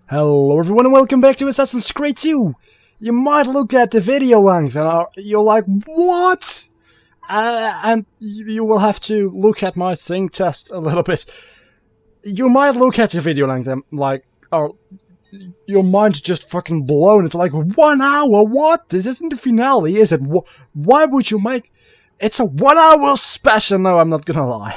Hello everyone and welcome back to Assassin's Creed 2! You might look at the video length and you're like, what? And you will have to look at my sync test a little bit. You might look at the video length and like, your mind's just fucking blown. It's like, 1 hour? What? This isn't the finale, is it? Why would you make... It's a 1 hour special! No, I'm not gonna lie.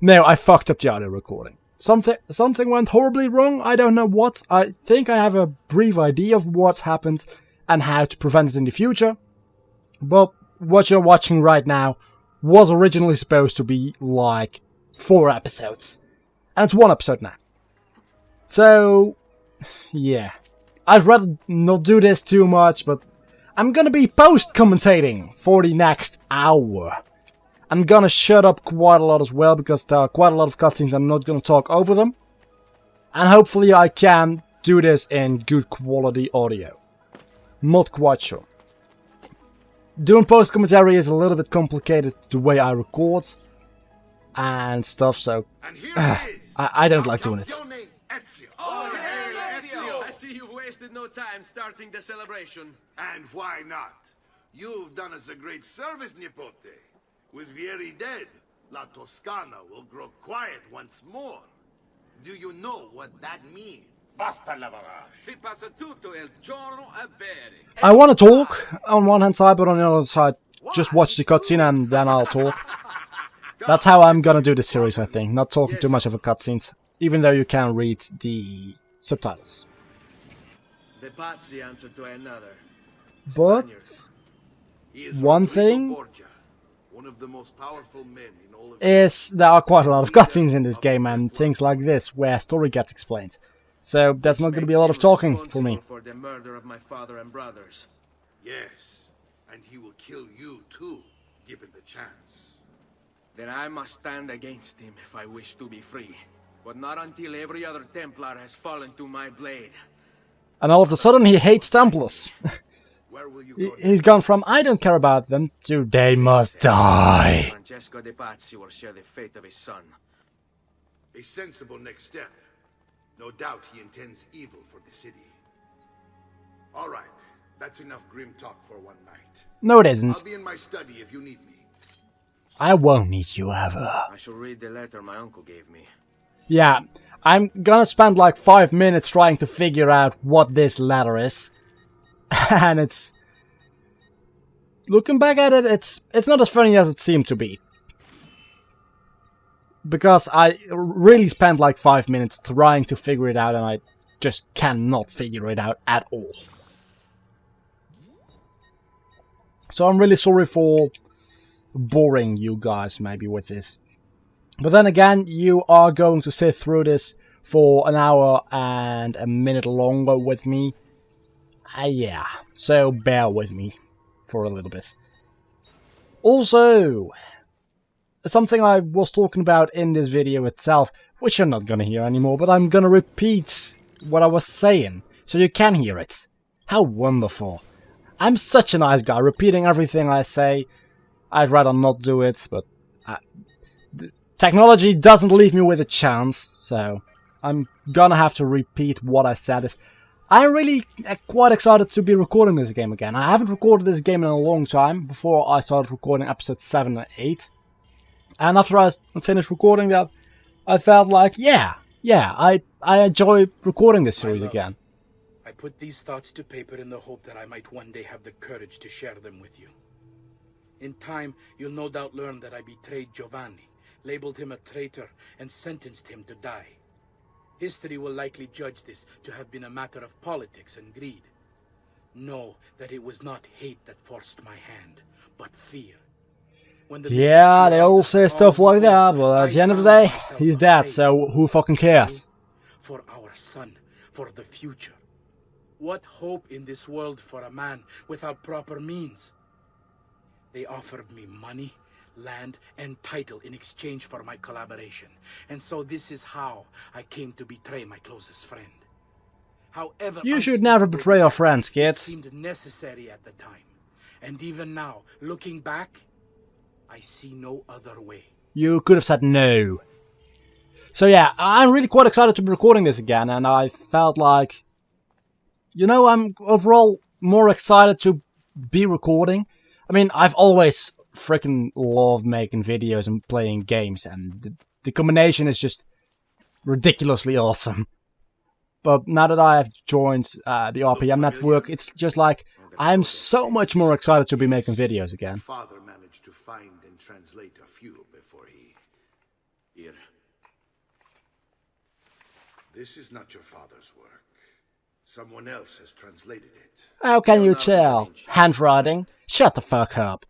No, I fucked up the audio recording. Something went horribly wrong, I don't know what. I think I have a brief idea of what's happened and how to prevent it in the future. But what you're watching right now was originally supposed to be like 4 episodes. And it's 1 episode now. So, yeah. I'd rather not do this too much, but I'm gonna be post-commentating for the next hour. I'm gonna shut up quite a lot as well, because there are quite a lot of cutscenes. I'm not gonna talk over them. And hopefully I can do this in good quality audio. Not quite sure. Doing post-commentary is a little bit complicated the way I record and stuff, so I don't like doing it. Oh, hey, Ezio! I see you wasted no time starting the celebration. And why not? You've done us a great service, Nipote. With Vieri dead, La Toscana will grow quiet once more. Do you know what that means? Basta lavorare. Si passa tutto il giorno a bere. I want to talk on one hand side, but on the other side, just watch the cutscene and then I'll talk. That's how I'm gonna do this series, I think. Not talking too much of the cutscenes, even though you can read the subtitles. The Pazzi answer to another. But one thing one of the most powerful men in all of is there are quite a lot of cutscenes in this game and things like this where story gets explained. So that's not going to be a lot of talking for me. For the murder of my father and brothers. Yes, and he will kill you too, given the chance. Then I must stand against him if I wish to be free. But not until every other Templar has fallen to my blade. And all of a sudden he hates Templars. Where will you go? He's gone from I don't care about them to they must die. Francesco de Pazzi will share the fate of his son. A sensible next step. No doubt he intends evil for the city. All right, that's enough grim talk for one night. No, it isn't. I'll be in my study if you need me. I won't need you ever. I shall read the letter my uncle gave me. Yeah, I'm gonna spend like 5 minutes trying to figure out what this letter is. And it's... Looking back at it, it's not as funny as it seemed to be. Because I really spent like 5 minutes trying to figure it out and I just cannot figure it out at all. So I'm really sorry for boring you guys maybe with this. But then again, you are going to sit through this for an hour and a minute longer with me. Yeah, so bear with me for a little bit. Also, something I was talking about in this video itself, which you're not gonna hear anymore, but I'm gonna repeat what I was saying, so you can hear it. How wonderful. I'm such a nice guy, repeating everything I say. I'd rather not do it, but technology doesn't leave me with a chance, so I'm gonna have to repeat what I said. I'm really quite excited to be recording this game again. I haven't recorded this game in a long time, before I started recording episodes 7 and 8. And after I finished recording that, I felt like, yeah, I enjoy recording this series again. I put these thoughts to paper in the hope that I might one day have the courage to share them with you. In time, you'll no doubt learn that I betrayed Giovanni, labeled him a traitor, and sentenced him to die. History will likely judge this to have been a matter of politics and greed. Know that it was not hate that forced my hand, but fear. Yeah, they all say stuff like that, but at the end of the day, he's dead, so who fucking cares? For our son, for the future. What hope in this world for a man without proper means? They offered me money, land, and title in exchange for my collaboration. And so this is how I came to betray my closest friend. However, you should never betray your friends, kids. It seemed necessary at the time. And even now, looking back, I see no other way. You could have said no. So yeah, I'm really quite excited to be recording this again, and I felt like, you know, I'm overall more excited to be recording. I mean, I've always freaking loved making videos and playing games, and the combination is just ridiculously awesome. But now that I have joined the RPM network, it's just like, I'm so much more excited to be making videos again. Father managed to find and translate a few before he... Here. This is not your father's work. Someone else has translated it. How can you tell? Handwriting? Shut the fuck up.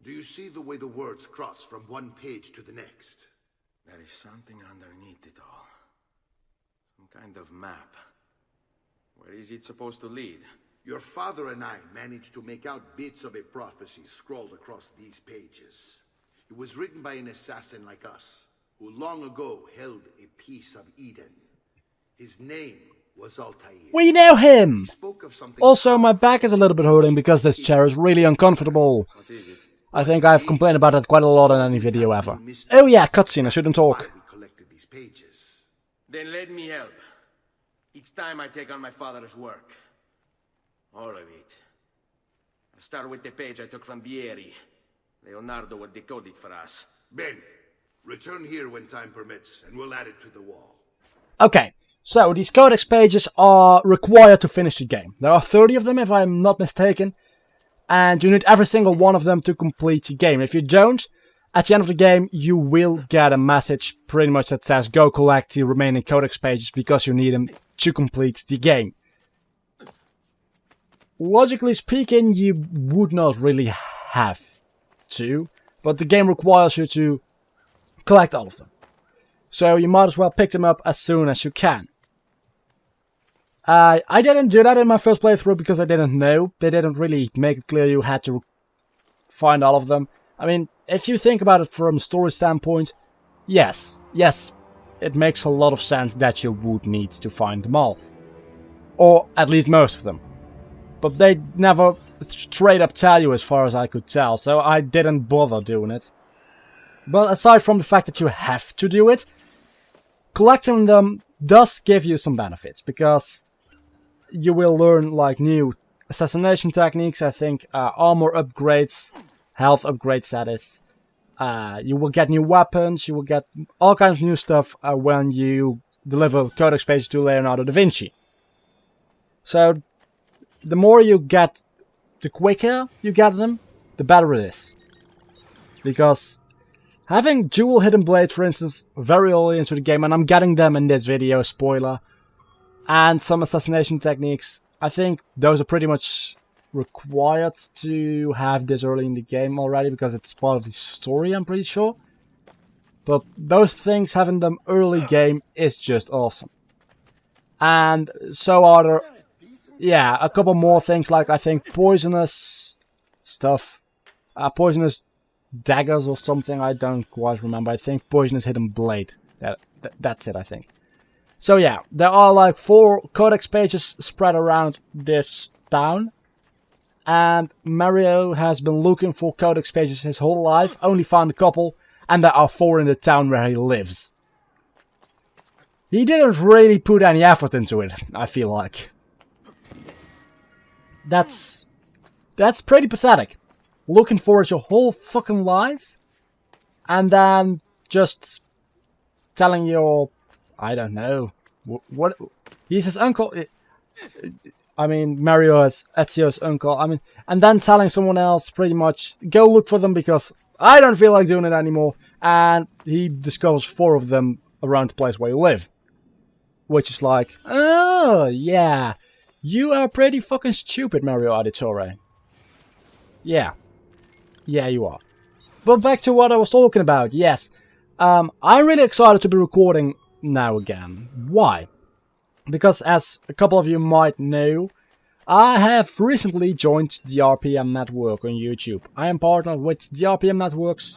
Do you see the way the words cross from one page to the next? There is something underneath it all. Some kind of map. Where is it supposed to lead? Your father and I managed to make out bits of a prophecy scrawled across these pages. It was written by an assassin like us, who long ago held a piece of Eden. His name was Altair. We know him! He spoke of something. Also, my back is a little bit hurting because this chair is really uncomfortable. What is it? I think I've complained about that quite a lot in any video ever. Oh yeah, cutscene, I shouldn't talk. We collected these pages. Then let me help. Each time I take on my father's work. All of it. I'll start with the page I took from Vieri. Leonardo will decode it for us. Bene, return here when time permits, and we'll add it to the wall. Okay, so these codex pages are required to finish the game. There are 30 of them if I'm not mistaken. And you need every single one of them to complete the game. If you don't, at the end of the game, you will get a message pretty much that says go collect the remaining codex pages because you need them to complete the game. Logically speaking, you would not really have to, but the game requires you to collect all of them. So you might as well pick them up as soon as you can. I didn't do that in my first playthrough because I didn't know. They didn't really make it clear you had to find all of them. I mean, if you think about it from a story standpoint, yes, it makes a lot of sense that you would need to find them all. Or at least most of them. But they never straight up tell you as far as I could tell, so I didn't bother doing it. But aside from the fact that you have to do it, collecting them does give you some benefits, because you will learn like new assassination techniques, I think, armor upgrades, health upgrades that is. You will get new weapons, you will get all kinds of new stuff when you deliver codex pages to Leonardo da Vinci. So, the more you get, the quicker you get them, the better it is. Because having dual hidden blades, for instance, very early into the game, and I'm getting them in this video, spoiler, and some assassination techniques, I think those are pretty much required to have this early in the game already, because it's part of the story, I'm pretty sure. But those things, having them early game, is just awesome. And so are there, yeah, a couple more things, like I think poisonous stuff, poisonous daggers or something, I don't quite remember. I think poisonous hidden blade, that's it, I think. So yeah, there are like 4 codex pages spread around this town. And Mario has been looking for codex pages his whole life, only found a couple, and there are 4 in the town where he lives. He didn't really put any effort into it, I feel like. That's pretty pathetic. Looking for it your whole fucking life, and then just telling your, I don't know, what he's his uncle. I mean, Mario is Ezio's uncle. I mean, and then telling someone else pretty much go look for them because I don't feel like doing it anymore. And he discovers 4 of them around the place where you live, which is like, oh yeah, you are pretty fucking stupid, Mario Auditore. Yeah. Yeah, you are. But back to what I was talking about, yes. I'm really excited to be recording now again. Why? Because as a couple of you might know, I have recently joined the RPM network on YouTube. I am partnered with the RPM networks,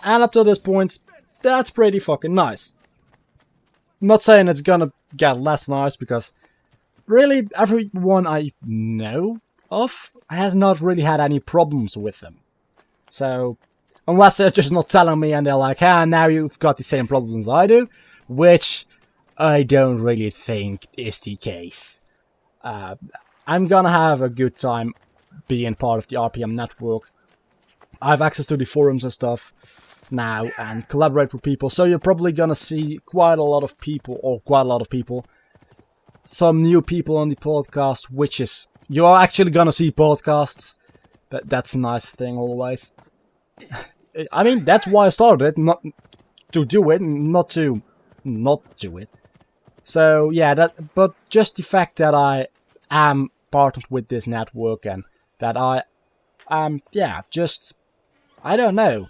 and up to this point, that's pretty fucking nice. I'm not saying it's gonna get less nice, because really everyone I know of has not really had any problems with them. So, unless they're just not telling me and they're like, ah, now you've got the same problems I do, which I don't really think is the case. I'm gonna have a good time being part of the RPM network. I have access to the forums and stuff now and collaborate with people, so you're probably gonna see quite a lot of people, some new people on the podcast, which is, you are actually gonna see podcasts. That's a nice thing always. I mean, that's why I started it, not to do it, not to not do it. So yeah, but just the fact that I am partnered with this network and that I am, I don't know.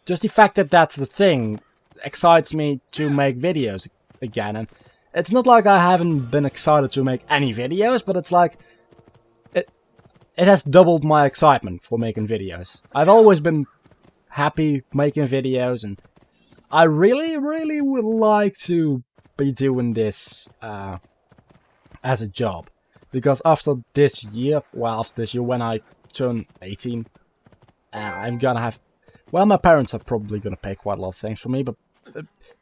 Just the fact that that's the thing excites me to make videos again. And it's not like I haven't been excited to make any videos, but it's like it has doubled my excitement for making videos. I've always been happy making videos, and I really, really would like to be doing this as a job. Because after this year when I turn 18, I'm gonna have... Well, my parents are probably gonna pay quite a lot of things for me, but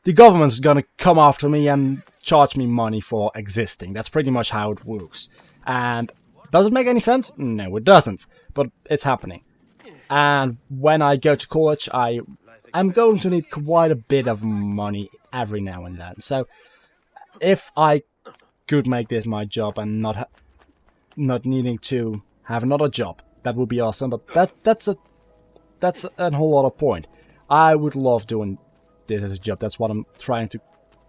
the government's gonna come after me and charge me money for existing. That's pretty much how it works. And does it make any sense? No, it doesn't. But it's happening. And when I go to college, I'm going to need quite a bit of money every now and then. So if I could make this my job and not needing to have another job, that would be awesome. But that's a whole other point. I would love doing this as a job. That's what I'm trying to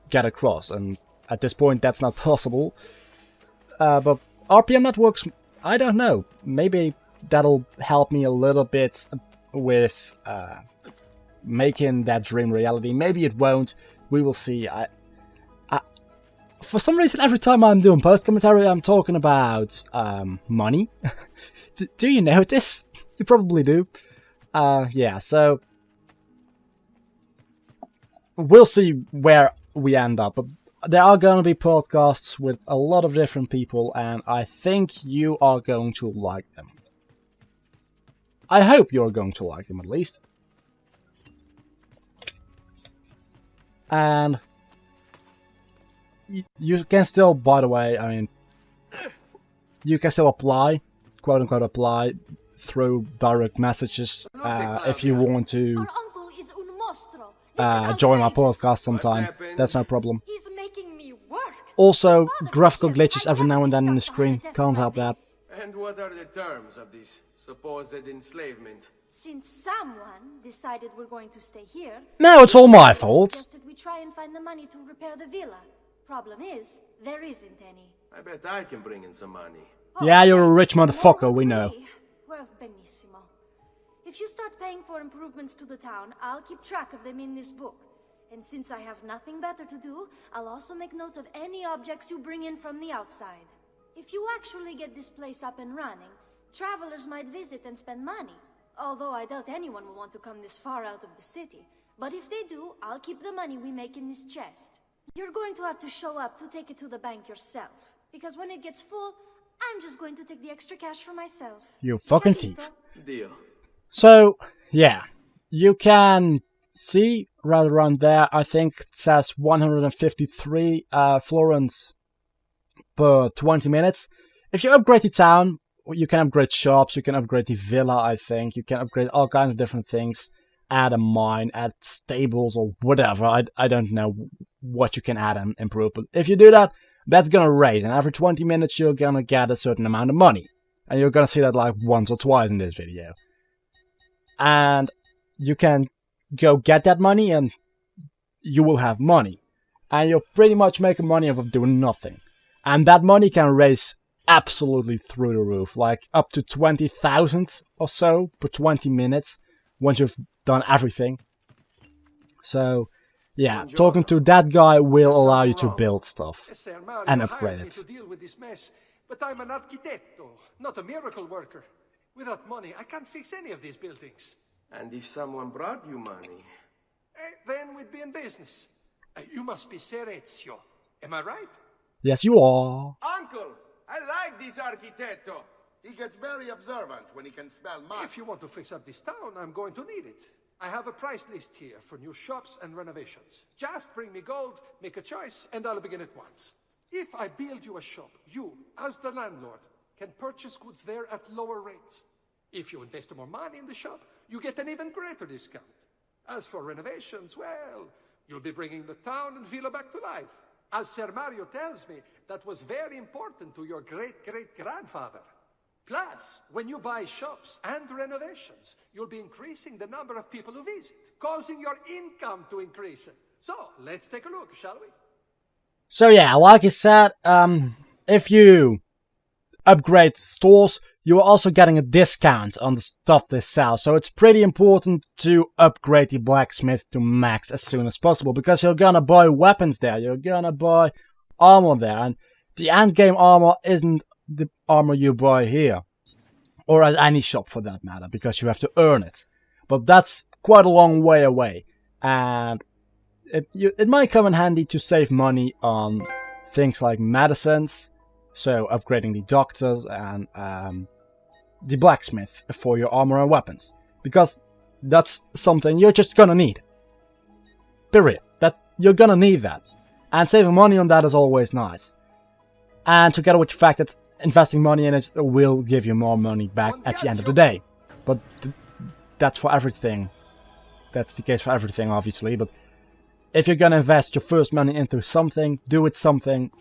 get across. And at this point, that's not possible. But RPM networks, I don't know. Maybe that'll help me a little bit with making that dream reality. Maybe it won't. We will see. For some reason, every time I'm doing post commentary, I'm talking about money. Do you notice? You probably do. Yeah, so we'll see where we end up. But there are going to be podcasts with a lot of different people, and I think you are going to like them. I hope you're going to like them, at least. And you can still, by the way, I mean, you can still apply, quote-unquote apply, through direct messages if you want to join my podcast sometime. That's no problem. He's making me work. Also, graphical glitches every now and then in the screen. Can't help that. And what are the terms of this supposed enslavement? Since someone decided we're going to stay here, No, it's all my fault. suggested we try and find the money to repair the villa. Problem is, there isn't any. I bet I can bring in some money. Yeah, you're a right. rich motherfucker, we know. Free. Well, benissimo. If you start paying for improvements to the town, I'll keep track of them in this book. And since I have nothing better to do, I'll also make note of any objects you bring in from the outside. If you actually get this place up and running, travelers might visit and spend money. Although I doubt anyone will want to come this far out of the city. But if they do, I'll keep the money we make in this chest. You're going to have to show up to take it to the bank yourself. Because when it gets full, I'm just going to take the extra cash for myself. You fucking Capito? thief. Deal. So, yeah. You can see right around there, I think it says 153 florins per 20 minutes. If you upgrade the town, you can upgrade shops, you can upgrade the villa, I think. You can upgrade all kinds of different things. Add a mine, add stables or whatever. I don't know what you can add and improve. But if you do that, that's gonna raise. And every 20 minutes you're gonna get a certain amount of money. And you're gonna see that like once or twice in this video. And you can go get that money and you will have money. And you're pretty much making money off of doing nothing. And that money can raise absolutely through the roof. Like up to 20,000 or so per 20 minutes. Once you've done everything. So, yeah, talking to that guy will allow you to build stuff and upgrade it. To deal with this mess, but I'm an architetto, not a miracle worker. Without money, I can't fix any of these buildings. And if someone brought you money? Then we'd be in business. You must be Serezio. Am I right? Yes, you are. Uncle, I like this architetto. He gets very observant when he can smell money. If you want to fix up this town, I'm going to need it. I have a price list here for new shops and renovations. Just bring me gold, make a choice, and I'll begin at once. If I build you a shop, you, as the landlord, can purchase goods there at lower rates. If you invest more money in the shop, you get an even greater discount. As for renovations, well, you'll be bringing the town and villa back to life. As Sir Mario tells me, that was very important to your great-great-grandfather. Plus, when you buy shops and renovations, you'll be increasing the number of people who visit, causing your income to increase. So, let's take a look, shall we? So yeah, like I said, if you upgrade stores, you're also getting a discount on the stuff they sell. So it's pretty important to upgrade the blacksmith to max as soon as possible, because you're gonna buy weapons there, you're gonna buy armor there, and the endgame armor isn't the armor you buy here, or at any shop for that matter, because you have to earn it. But that's quite a long way away, and it might come in handy to save money on things like medicines, so upgrading the doctors and the blacksmith for your armor and weapons, because that's something you're just gonna need. Period. That you're gonna need that, and saving money on that is always nice. And together with the fact that investing money in it will give you more money back at the end of the day. But that's for everything. That's the case for everything, obviously. But if you're gonna invest your first money into something, do it something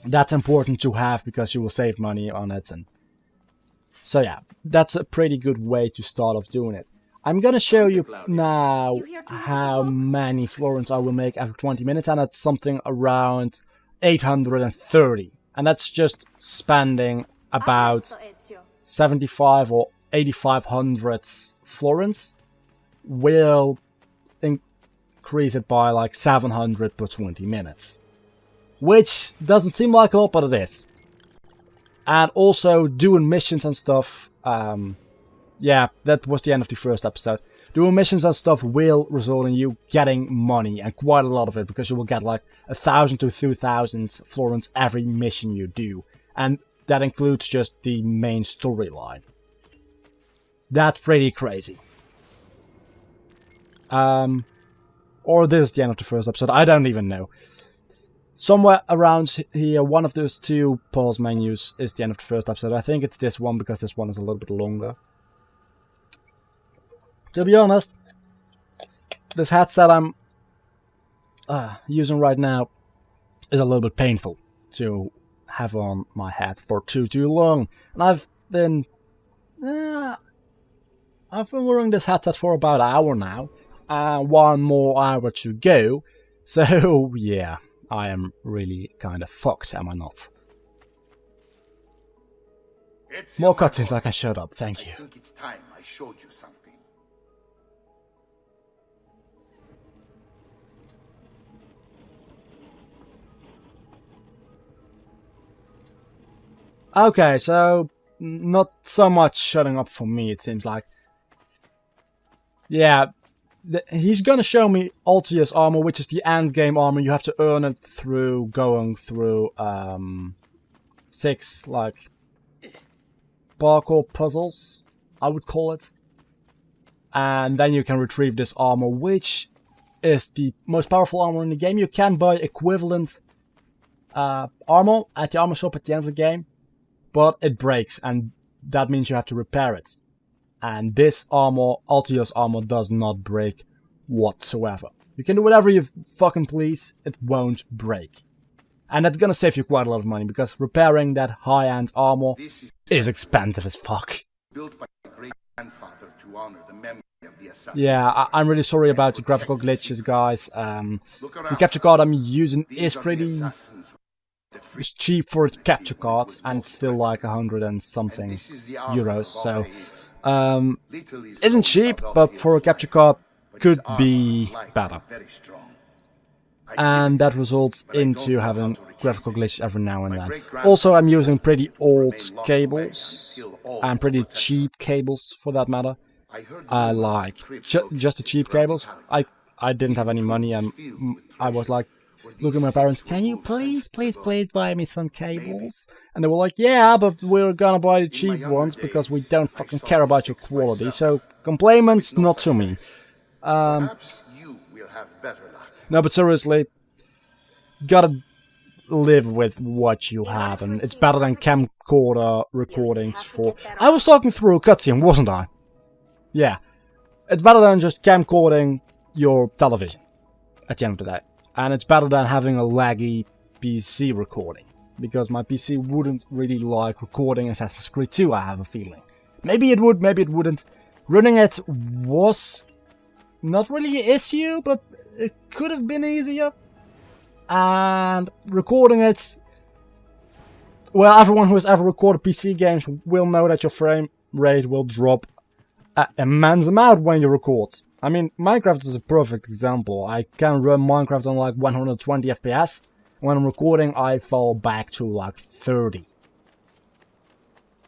that's important to have, because you will save money on it. And so yeah, that's a pretty good way to start off doing it. I'm gonna show you now how many florins I will make after 20 minutes, and it's something around 830. And that's just spending about 75 or 8500 florins. Will increase it by like 700 per 20 minutes. Which doesn't seem like a lot, but it is. And also doing missions and stuff. Yeah, that was the end of the first episode. Doing missions and stuff will result in you getting money, and quite a lot of it, because you will get like 1000 to 2000 florins every mission you do. And that includes just the main storyline. That's pretty crazy. Or this is the end of the first episode, I don't even know. Somewhere around here, one of those two pause menus is the end of the first episode. I think it's this one, because this one is a little bit longer. To be honest, this headset I'm using right now is a little bit painful to have on my head for too long. And I've been wearing this headset for about an hour now, and one more hour to go. So yeah, I am really kind of fucked, am I not? More cutscenes like I showed up, thank you. I think it's time I showed you something. Okay, so not so much shutting up for me, it seems like. Yeah, he's gonna show me Altius armor, which is the end game armor. You have to earn it through going through 6 like parkour puzzles, I would call it. And then you can retrieve this armor, which is the most powerful armor in the game. You can buy equivalent armor at the armor shop at the end of the game, but it breaks, and that means you have to repair it. And this armor, Altius armor, does not break whatsoever. You can do whatever you fucking please, it won't break. And that's gonna save you quite a lot of money, because repairing that high-end armor is expensive as fuck. Built by great-grandfather to honor the memory of the assassin. Yeah, I'm really sorry about the graphical glitches, guys. The capture card I'm using is pretty cheap for a capture card, and it's still like 100 and something euros, so isn't cheap, but for a capture card could be better. And that results into having graphical glitches every now and then. Also, I'm using pretty old cables, and pretty cheap cables for that matter. Like just the cheap cables. I didn't have any money, and I was like, look at my parents, can you please buy me some cables? And they were like, yeah, but we're gonna buy the cheap ones because we don't fucking care about your quality, so complaints not to me. Perhaps you will have better luck. No, but seriously, gotta live with what you have, and it's better than camcorder recordings for... I was talking through a cutscene, wasn't I? Yeah. It's better than just camcording your television, at the end of the day. And it's better than having a laggy PC recording, because my PC wouldn't really like recording Assassin's Creed 2, I have a feeling. Maybe it would, maybe it wouldn't. Running it was not really an issue, but it could have been easier. And recording it... Well, everyone who has ever recorded PC games will know that your frame rate will drop an immense amount when you record. I mean, Minecraft is a perfect example. I can run Minecraft on like 120 FPS. When I'm recording, I fall back to like 30.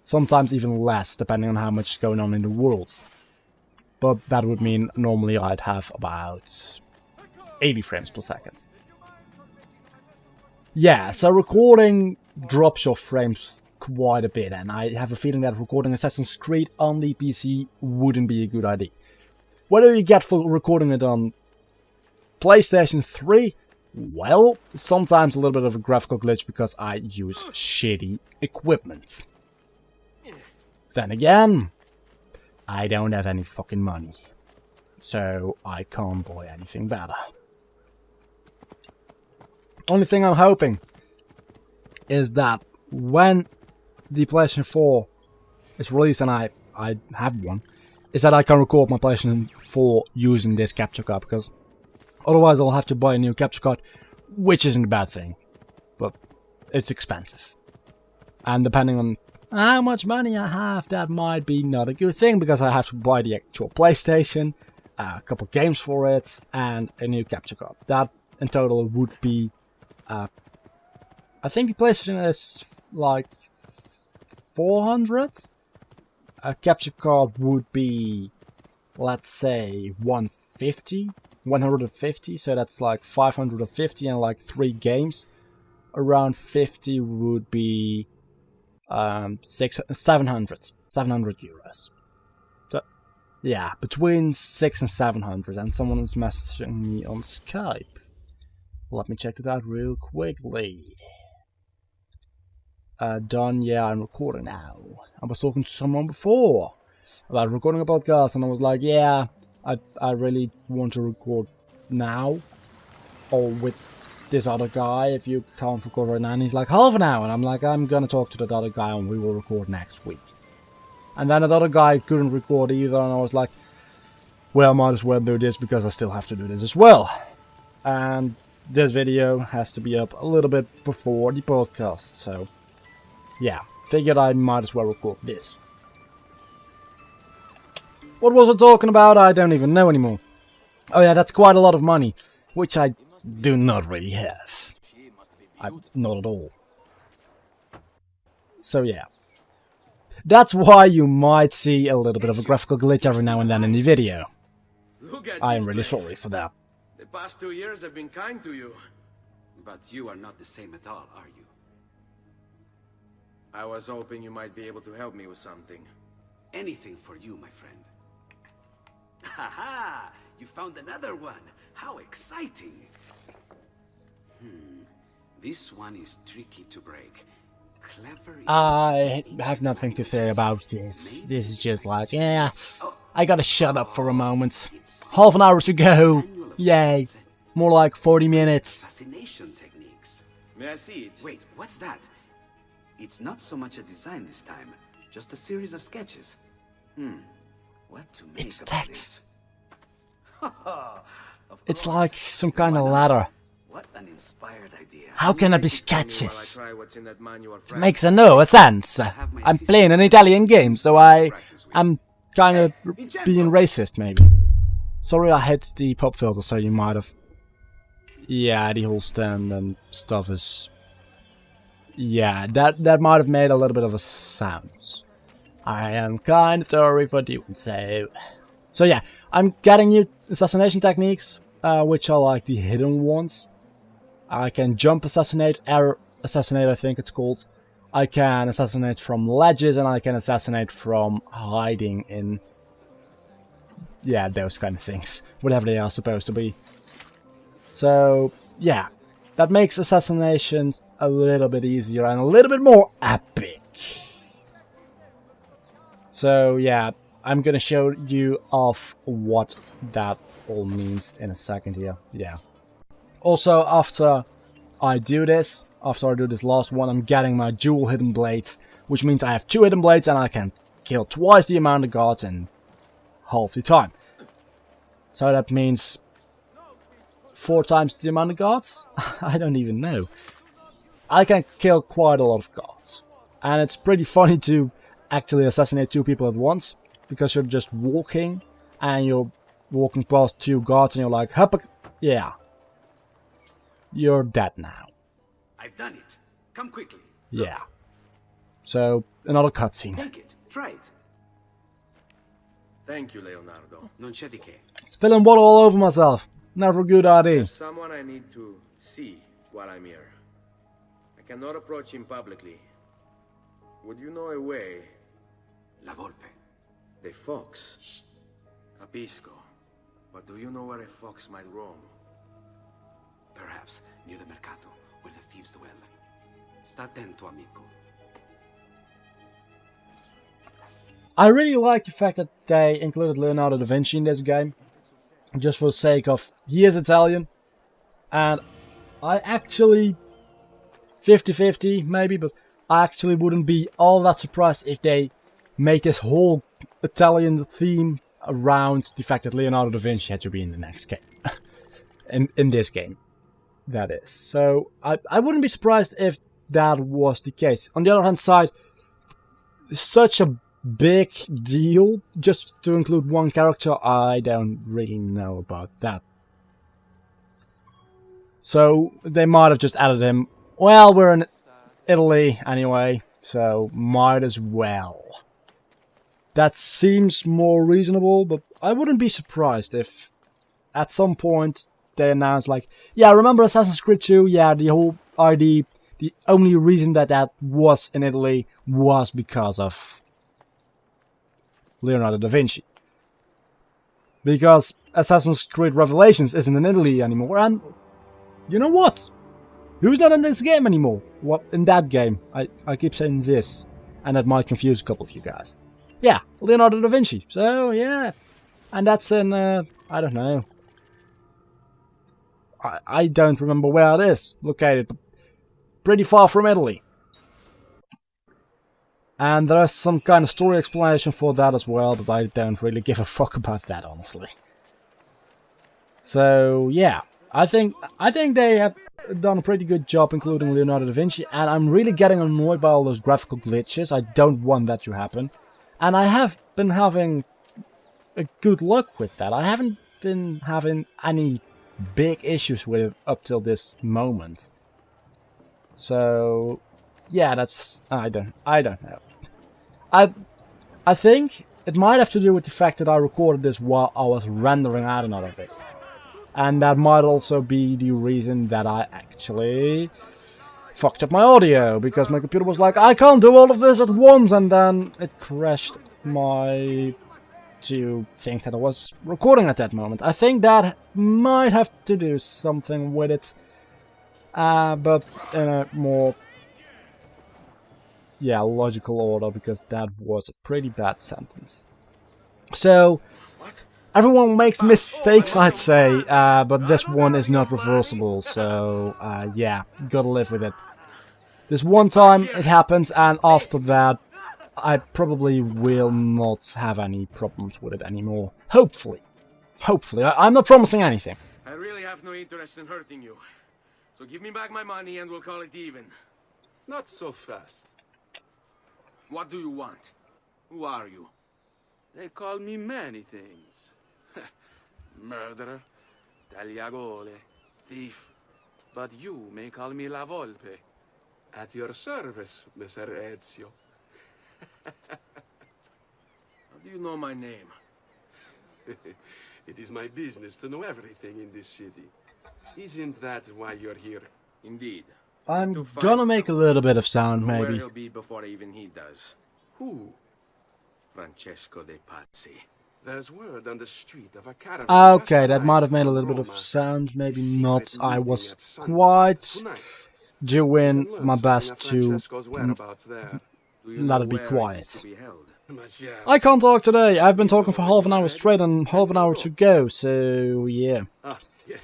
Sometimes even less, depending on how much is going on in the world. But that would mean normally I'd have about 80 frames per second. Yeah, so recording drops your frames quite a bit, and I have a feeling that recording Assassin's Creed on the PC wouldn't be a good idea. What do you get for recording it on PlayStation 3? Well, sometimes a little bit of a graphical glitch because I use shitty equipment. Then again, I don't have any fucking money, so I can't buy anything better. Only thing I'm hoping is that when the PlayStation 4 is released, and I have one, is that I can record my PlayStation 4 using this capture card, because otherwise I'll have to buy a new capture card, which isn't a bad thing, but it's expensive. And depending on how much money I have, that might be not a good thing, because I have to buy the actual PlayStation, a couple games for it, and a new capture card. That in total would be, I think the PlayStation is like 400. A capture card would be, let's say, 150, so that's like 550 and like 3 games. Around 50 would be 700 euros. So yeah, between 600 and 700, and someone is messaging me on Skype. Let me check that out real quickly. Done, yeah, I'm recording now. I was talking to someone before about recording a podcast, and I was like, yeah, I really want to record now, or with this other guy, if you can't record right now. And he's like, half an hour, and I'm like, I'm gonna talk to that other guy and we will record next week. And then that other guy couldn't record either, and I was like, well, might as well do this because I still have to do this as well. And this video has to be up a little bit before the podcast, so yeah, figured I might as well record this. What was I talking about? I don't even know anymore. Oh yeah, that's quite a lot of money, which I do not really have. Not at all. So yeah. That's why you might see a little bit of a graphical glitch every now and then in the video. I am really sorry for that. The past 2 years have been kind to you. But you are not the same at all, are you? I was hoping you might be able to help me with something. Anything for you, my friend. Haha! You found another one! How exciting! This one is tricky to break. Clever. I have nothing to say about this. This is just like, yeah, I gotta shut up for a moment. Half an hour to go. Yay. More like 40 minutes. Assassination techniques. May I see it? Wait, what's that? It's not so much a design this time, just a series of sketches. What to make It's of text. this? It's like some kind of ladder. What an inspired idea. How can it be Tell me while I sketches? try what's in that manual, It friend. makes no sense. I'm playing an Italian game, so I'm kind of being racist, maybe. Sorry I hit the pop filter, so you might have... Yeah, the whole stand and stuff is... Yeah, that might have made a little bit of a sound. I am kind of sorry for doing so. So yeah, I'm getting new assassination techniques, which are like the hidden ones. I can jump assassinate, air assassinate I think it's called. I can assassinate from ledges, and I can assassinate from hiding in yeah, those kind of things, whatever they are supposed to be. So yeah, that makes assassinations a little bit easier and a little bit more epic. So yeah, I'm gonna show you off what that all means in a second here. Yeah. Also, after I do this last one, I'm getting my dual hidden blades, which means I have 2 hidden blades and I can kill twice the amount of guards in half the time. So that means 4 times the amount of guards? I don't even know. I can kill quite a lot of guards. And it's pretty funny to actually assassinate 2 people at once, because you're just walking and you're walking past 2 guards and you're like, yeah, you're dead now. I've done it. Come quickly. Yeah. So, another cutscene. Take it. Try it. Thank you, Leonardo. Non c'è di che. Spilling water all over myself. Never a good idea. Someone I need to see while I'm here. I cannot approach him publicly. Would you know a way? La Volpe. The fox. Shh. Capisco. But do you know where a fox might roam? Perhaps near the Mercato, where the thieves dwell. Sta attento, amico. I really like the fact that they included Leonardo da Vinci in this game. Just for the sake of, he is Italian. And I actually, 50-50 maybe, but I actually wouldn't be all that surprised if they made this whole Italian theme around the fact that Leonardo da Vinci had to be in the next game. in this game, that is. So I wouldn't be surprised if that was the case. On the other hand side, such a big deal just to include one character, I don't really know about that. So they might have just added him. Well, we're in Italy anyway, so might as well. That seems more reasonable, but I wouldn't be surprised if at some point they announce like, yeah, remember Assassin's Creed 2? Yeah, the whole idea, the only reason that was in Italy was because of Leonardo da Vinci. Because Assassin's Creed Revelations isn't in Italy anymore, and you know what? Who's not in this game anymore? What, in that game? I keep saying this, and that might confuse a couple of you guys. Yeah, Leonardo da Vinci. So, yeah. And that's in, I don't know. I don't remember where it is located, but pretty far from Italy. And there's some kind of story explanation for that as well, but I don't really give a fuck about that, honestly. So, yeah. I think they have done a pretty good job including Leonardo da Vinci, and I'm really getting annoyed by all those graphical glitches. I don't want that to happen. And I have been having a good luck with that. I haven't been having any big issues with it up till this moment. So, yeah, that's... I don't know. I think it might have to do with the fact that I recorded this while I was rendering out another bit. And that might also be the reason that I actually fucked up my audio, because my computer was like, I can't do all of this at once, and then it crashed my 2 things that I was recording at that moment. I think that might have to do something with it, but in a more, yeah, logical order, because that was a pretty bad sentence. So, everyone makes mistakes, I'd say, but this one is not reversible, so yeah, gotta live with it. This one time it happens, and after that I probably will not have any problems with it anymore. Hopefully. Hopefully. I'm not promising anything. I really have no interest in hurting you. So give me back my money and we'll call it even. Not so fast. What do you want? Who are you? They call me many things. Murderer, tagliagole, thief. But you may call me La Volpe. At your service, Messer Ezio. How do you know my name? It is my business to know everything in this city. Isn't that why you're here? Indeed. I'm gonna make a little bit of sound, Where maybe. he'll be before even he does. Who? Francesco de Pazzi. There's word on the street of a caravan. Okay, that might have made a little bit of sound, maybe not. I was quite doing my best to let it be quiet. I can't talk today. I've been talking for half an hour straight and half an hour to go, so yeah.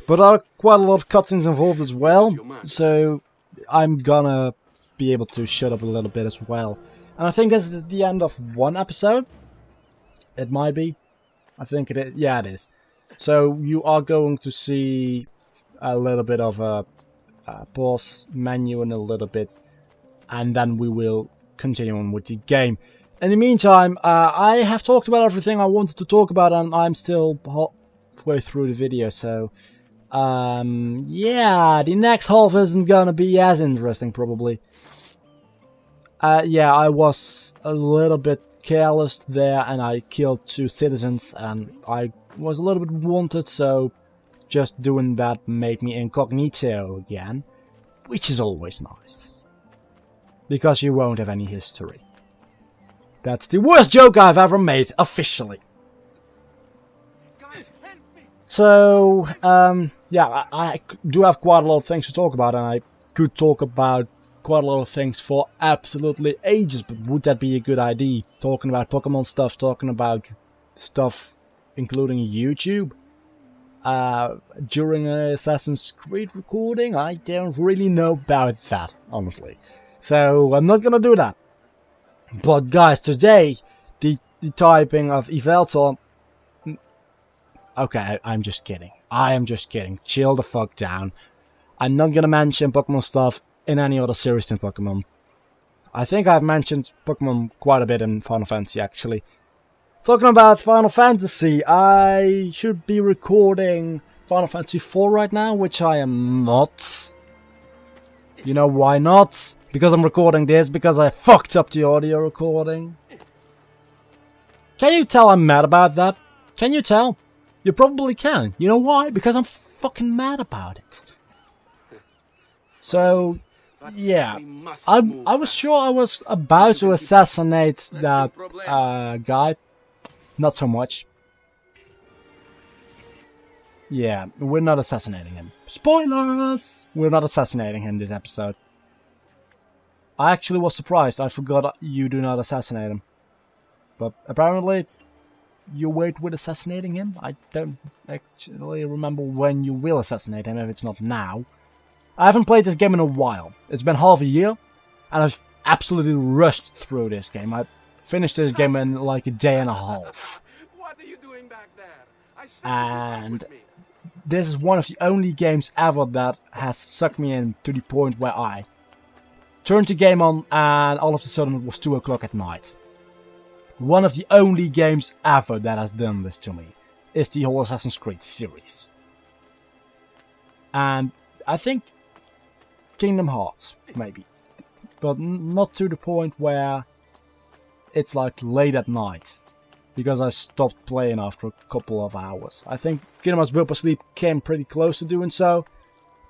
But there are quite a lot of cutscenes involved as well, so I'm gonna be able to shut up a little bit as well. And I think this is the end of one episode. It might be. I think it is. Yeah, it is. So you are going to see a little bit of a boss menu in a little bit, and then we will continue on with the game. In the meantime, I have talked about everything I wanted to talk about, and I'm still halfway through the video, so yeah, the next half isn't gonna be as interesting, probably. Yeah, I was a little bit careless there, and I killed 2 citizens, and I was a little bit wanted, so just doing that made me incognito again, which is always nice, because you won't have any history. That's the worst joke I've ever made, officially. So, yeah, I do have quite a lot of things to talk about, and I could talk about quite a lot of things for absolutely ages, but would that be a good idea? Talking about Pokemon stuff, talking about stuff including YouTube during an Assassin's Creed recording? I don't really know about that, honestly. So I'm not gonna do that. But guys, today the typing of Yveltal. Okay, I'm just kidding. I am just kidding. Chill the fuck down. I'm not gonna mention Pokemon stuff in any other series than Pokemon. I think I've mentioned Pokemon quite a bit in Final Fantasy, actually. Talking about Final Fantasy, I should be recording Final Fantasy IV right now, which I am not. You know why not? Because I'm recording this, because I fucked up the audio recording. Can you tell I'm mad about that? Can you tell? You probably can. You know why? Because I'm fucking mad about it. So, yeah, I was sure I was about to assassinate that guy. Not so much. Yeah, we're not assassinating him. Spoilers! We're not assassinating him this episode. I actually was surprised. I forgot you do not assassinate him. But apparently, you wait with assassinating him. I don't actually remember when you will assassinate him, if it's not now. I haven't played this game in a while. It's been half a year, and I've absolutely rushed through this game. I finished this game in like a day and a half. What are you doing back there? And this is one of the only games ever that has sucked me in to the point where I turned the game on and all of a sudden it was 2 o'clock at night. One of the only games ever that has done this to me is the whole Assassin's Creed series. And I think Kingdom Hearts, maybe. But not to the point where it's like late at night. Because I stopped playing after a couple of hours. I think Kingdom Hearts Birth by Sleep came pretty close to doing so.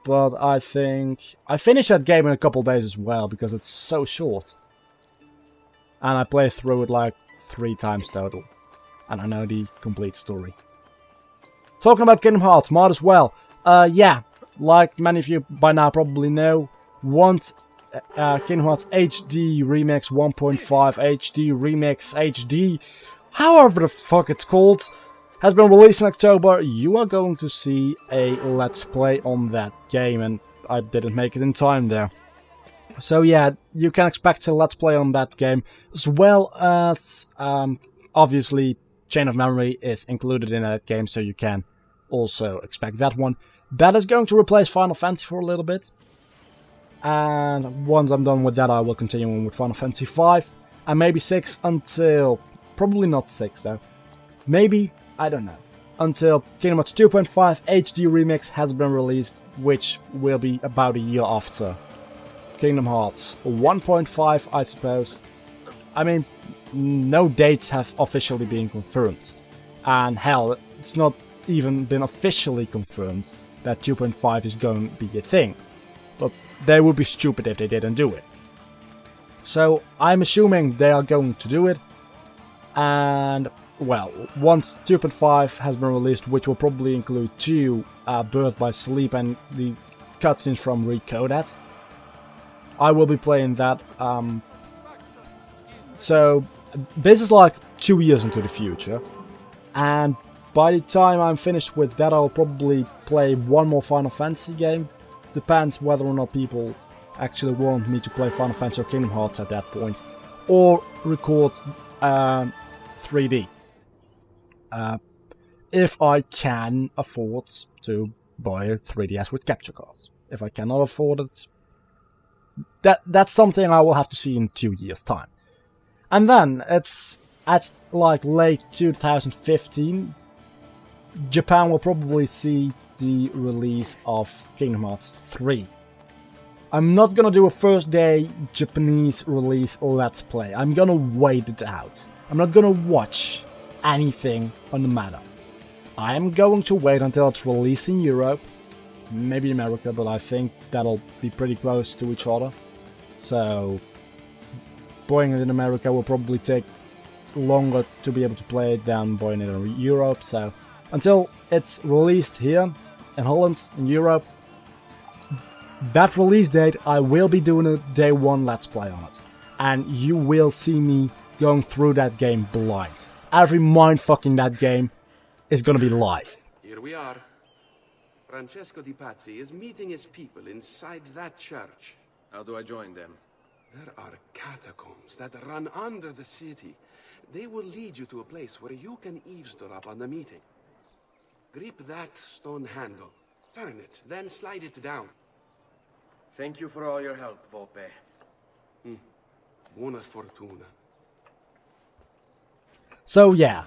But I think I finished that game in a couple of days as well, because it's so short. And I played through it like 3 times total. And I know the complete story. Talking about Kingdom Hearts, might as well. Yeah, like many of you by now probably know, once Kingdom Hearts HD Remix 1.5 HD Remix HD, however the fuck it's called, has been released in October, you are going to see a Let's Play on that game, and I didn't make it in time there. So yeah, you can expect a Let's Play on that game, as well as, obviously, Chain of Memory is included in that game, so you can also expect that one. That is going to replace Final Fantasy for a little bit. And once I'm done with that, I will continue on with Final Fantasy V, and maybe 6 until... Probably not 6 though. Maybe, I don't know. Until Kingdom Hearts 2.5 HD Remix has been released, which will be about a year after Kingdom Hearts 1.5, I suppose. I mean, no dates have officially been confirmed. And hell, it's not even been officially confirmed that 2.5 is going to be a thing. But they would be stupid if they didn't do it. So I'm assuming they are going to do it. And well, once 2.5 has been released, which will probably include 2 Birth by Sleep and the cutscenes from Recoded, I will be playing that. So this is like 2 years into the future, and by the time I'm finished with that, I'll probably play one more Final Fantasy game. Depends whether or not people actually want me to play Final Fantasy or Kingdom Hearts at that point, or record 3D. If I can afford to buy a 3DS with capture cards. If I cannot afford it, that's something I will have to see in 2 years' time. And then, it's at like late 2015, Japan will probably see the release of Kingdom Hearts 3. I'm not gonna do a first day Japanese release Let's Play. I'm gonna wait it out. I'm not gonna watch anything on the matter. I am going to wait until it's released in Europe, maybe America, but I think that'll be pretty close to each other. So, buying it in America will probably take longer to be able to play it than buying it in Europe. So, until it's released here in Holland, in Europe, that release date, I will be doing a day 1 Let's Play on it. And you will see me going through that game blind. Every mindfuck in that game is gonna be live. Here we are. Francesco Di Pazzi is meeting his people inside that church. How do I join them? There are catacombs that run under the city. They will lead you to a place where you can eavesdrop on the meeting. Grip that stone handle. Turn it, then slide it down. Thank you for all your help, Volpe. Buona fortuna. So yeah,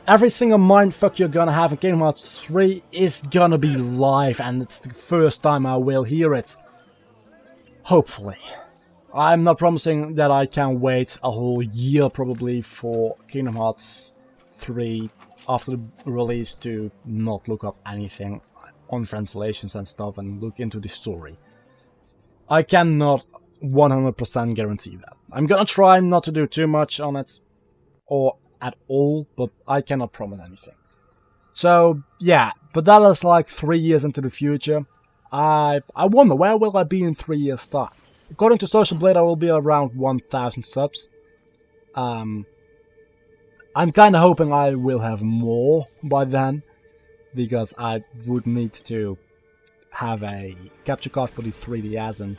every single mindfuck you're gonna have in Kingdom Hearts 3 is gonna be live, and it's the first time I will hear it. Hopefully. I'm not promising that I can wait a whole year probably for Kingdom Hearts 3 after the release to not look up anything on translations and stuff and look into the story. I cannot 100% guarantee that. I'm gonna try not to do too much on it, or at all, but I cannot promise anything. So, yeah, but that is like 3 years into the future. I wonder, where will I be in 3 years' time? According to Social Blade, I will be around 1,000 subs. I'm kinda hoping I will have more by then, because I would need to have a capture card for the 3DS, and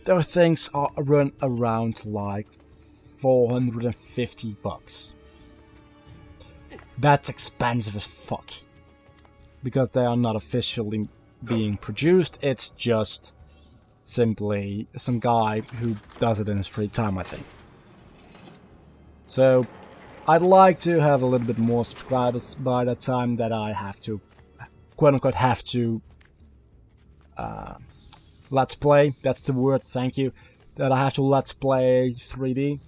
those things are run around like 450 bucks. That's expensive as fuck. Because they are not officially being produced, it's just simply some guy who does it in his free time, I think. So, I'd like to have a little bit more subscribers by the time that I have to, quote-unquote, have to Let's Play, that's the word, thank you, that I have to Let's Play 3D,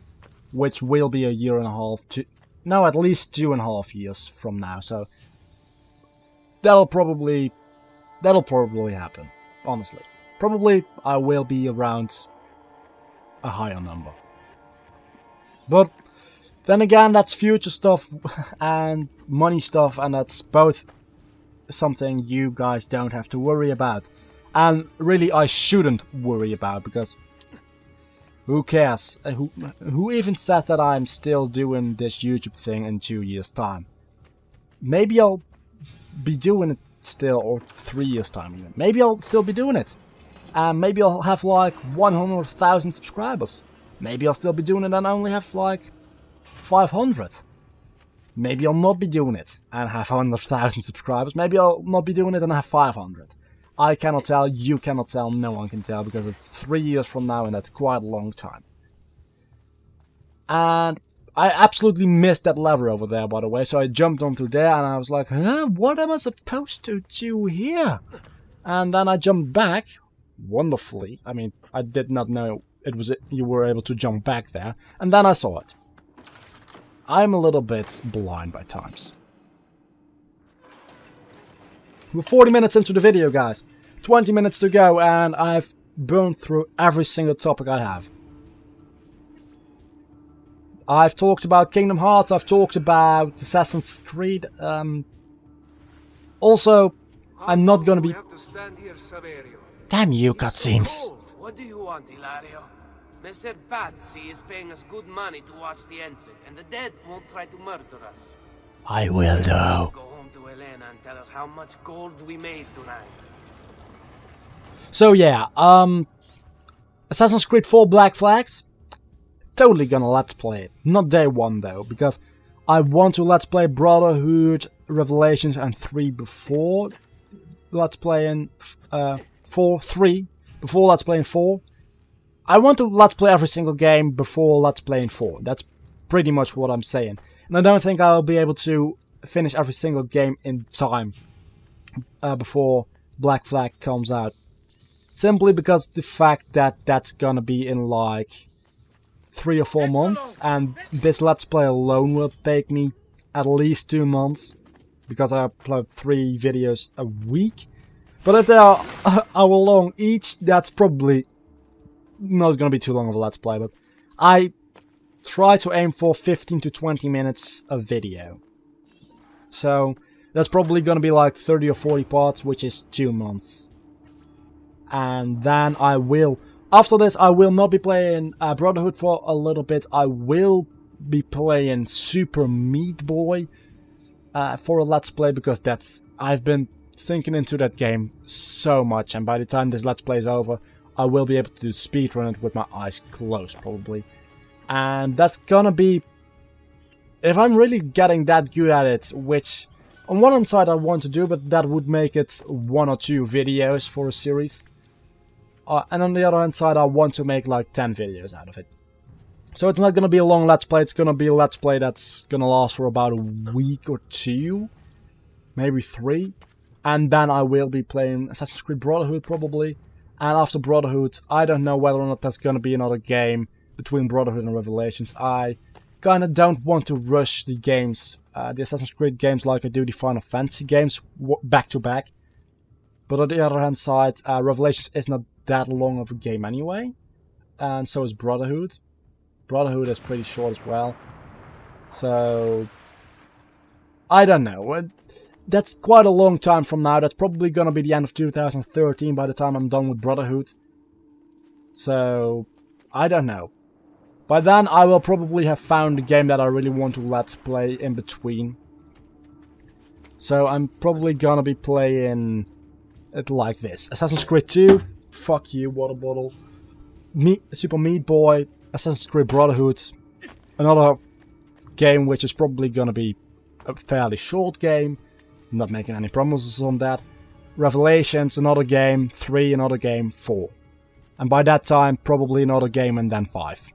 which will be a year and a half to, no, at least 2.5 years from now, so that'll probably happen, honestly. Probably I will be around a higher number. But then again, that's future stuff and money stuff, and that's both something you guys don't have to worry about. And really, I shouldn't worry about, because who cares? Who even says that I'm still doing this YouTube thing in 2 years' time? Maybe I'll be doing it still, or 3 years' time even. Maybe I'll still be doing it. And maybe I'll have like 100,000 subscribers. Maybe I'll still be doing it and only have like 500. Maybe I'll not be doing it and have 100,000 subscribers. Maybe I'll not be doing it and have 500. I cannot tell, you cannot tell, no one can tell, because it's 3 years from now and that's quite a long time. And I absolutely missed that lever over there, by the way, so I jumped onto there and I was like, huh, what am I supposed to do here? And then I jumped back, wonderfully. I mean, I did not know you were able to jump back there, and then I saw it. I'm a little bit blind by times. We're 40 minutes into the video, guys. 20 minutes to go, and I've burned through every single topic I have. I've talked about Kingdom Hearts, I've talked about Assassin's Creed. Also, I'm not gonna be... Damn you, cutscenes. What do you want, Hilario? Mr. Patsy is paying us good money to watch the entrance, and the dead won't try to murder us. I will, though. Go home to Elena and tell her how much gold we made tonight. So yeah, Assassin's Creed 4 Black Flags, totally gonna let's play it. Not day one though, because I want to let's play Brotherhood, Revelations and 3 before let's play in 3, before let's play in 4. I want to let's play every single game before let's play in 4. That's pretty much what I'm saying. And I don't think I'll be able to finish every single game in time before Black Flag comes out. Simply because the fact that that's gonna be in like 3 or 4 months, and this let's play alone will take me at least 2 months, because I upload 3 videos a week. But if they are hour long each, that's probably not gonna be too long of a let's play, but I try to aim for 15 to 20 minutes a video. So that's probably gonna be like 30 or 40 parts, which is 2 months. And then I will, after this, I will not be playing Brotherhood for a little bit. I will be playing Super Meat Boy for a let's play, because I've been sinking into that game so much, and by the time this let's play is over, I will be able to speedrun it with my eyes closed, probably. And that's gonna be, if I'm really getting that good at it, which on one hand side I want to do, but that would make it 1 or 2 videos for a series. And on the other hand side, I want to make like 10 videos out of it. So it's not gonna be a long let's play, it's gonna be a let's play that's gonna last for about a week or 2, maybe 3. And then I will be playing Assassin's Creed Brotherhood probably. And after Brotherhood, I don't know whether or not there's gonna be another game between Brotherhood and Revelations. I kinda don't want to rush the games, the Assassin's Creed games, like I do the Final Fantasy games back to back. But on the other hand side, Revelations is not that long of a game anyway, and so is Brotherhood. Brotherhood is pretty short as well, so I don't know. That's quite a long time from now. That's probably gonna be the end of 2013 by the time I'm done with Brotherhood. So I don't know. By then I will probably have found the game that I really want to let's play in between. So I'm probably gonna be playing it like this: Assassin's Creed 2, fuck you, water bottle, Super Meat Boy, Assassin's Creed Brotherhood, another game which is probably gonna be a fairly short game, not making any promises on that, Revelations, another game, 3, another game, 4. And by that time, probably another game and then 5.